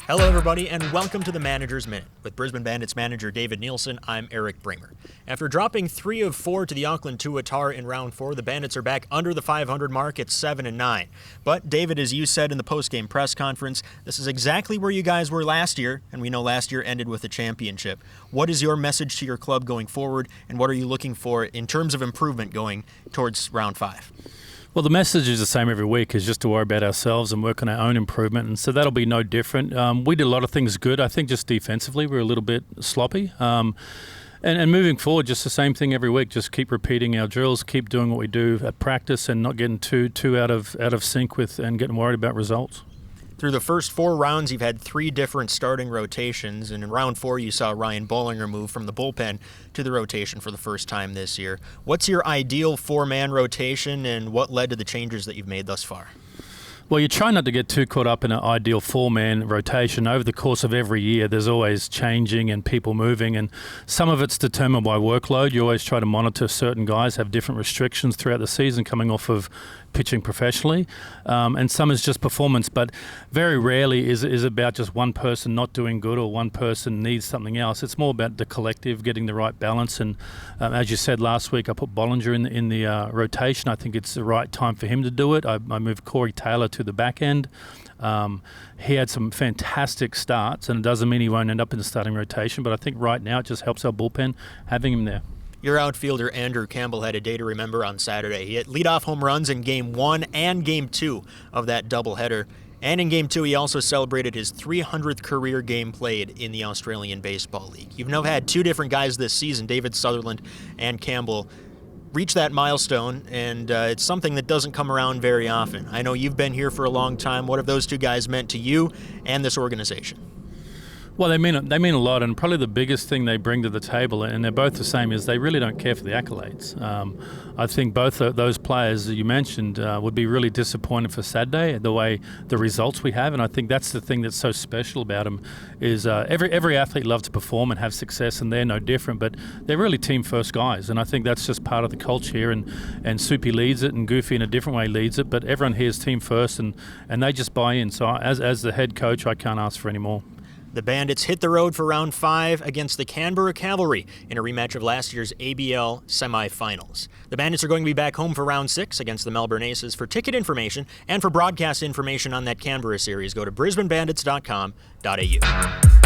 Hello, everybody, and welcome to the Manager's Minute. With Brisbane Bandits manager David Nilsson, I'm Erik Bremer. After dropping 3 of 4 to the Auckland Tuatara in round 4, the Bandits are back under the 500 mark at 7-9. But, David, as you said in the post-game press conference, this is exactly where you guys were last year, and we know last year ended with a championship. What is your message to your club going forward, and what are you looking for in terms of improvement going towards round 5? Well, the message is the same every week, is just to worry about ourselves and work on our own improvement, and so that'll be no different. We did a lot of things good. I think just defensively we were a little bit sloppy. And moving forward, just the same thing every week. Just keep repeating our drills, keep doing what we do at practice, and not getting too out of sync with and getting worried about results. Through the first 4 rounds, you've had 3 different starting rotations, and in round 4, you saw Ryan Bollinger move from the bullpen to the rotation for the first time this year. What's your ideal 4-man rotation, and what led to the changes that you've made thus far? Well, you try not to get too caught up in an ideal 4-man rotation. Over the course of every year, there's always changing and people moving, and some of it's determined by workload. You always try to monitor certain guys, have different restrictions throughout the season coming off of pitching professionally, and some is just performance, but very rarely is about just one person not doing good or one person needs something else. It's more about the collective, getting the right balance, and as you said last week, I put Bollinger in the rotation. I think it's the right time for him to do it. I moved Corey Taylor to the back end. He had some fantastic starts, and it doesn't mean he won't end up in the starting rotation, but I think right now it just helps our bullpen having him there. Your outfielder Andrew Campbell had a day to remember on Saturday. He hit leadoff home runs in Game 1 and Game 2 of that doubleheader. And in Game 2, he also celebrated his 300th career game played in the Australian Baseball League. You've now had 2 different guys this season, David Sutherland and Campbell, reach that milestone, and it's something that doesn't come around very often. I know you've been here for a long time. What have those 2 guys meant to you and this organization? Well, they mean a lot, and probably the biggest thing they bring to the table, and they're both the same, is they really don't care for the accolades. I think both of those players that you mentioned would be really disappointed for Saturday, the way the results we have, and I think that's the thing that's so special about them, is every athlete loves to perform and have success, and they're no different, but they're really team-first guys, and I think that's just part of the culture here, and Soupy leads it, and Goofy in a different way leads it, but everyone here is team-first, and they just buy in, so as the head coach, I can't ask for any more. The Bandits hit the road for round 5 against the Canberra Cavalry in a rematch of last year's ABL semifinals. The Bandits are going to be back home for round 6 against the Melbourne Aces. For ticket information and for broadcast information on that Canberra series, go to brisbanebandits.com.au.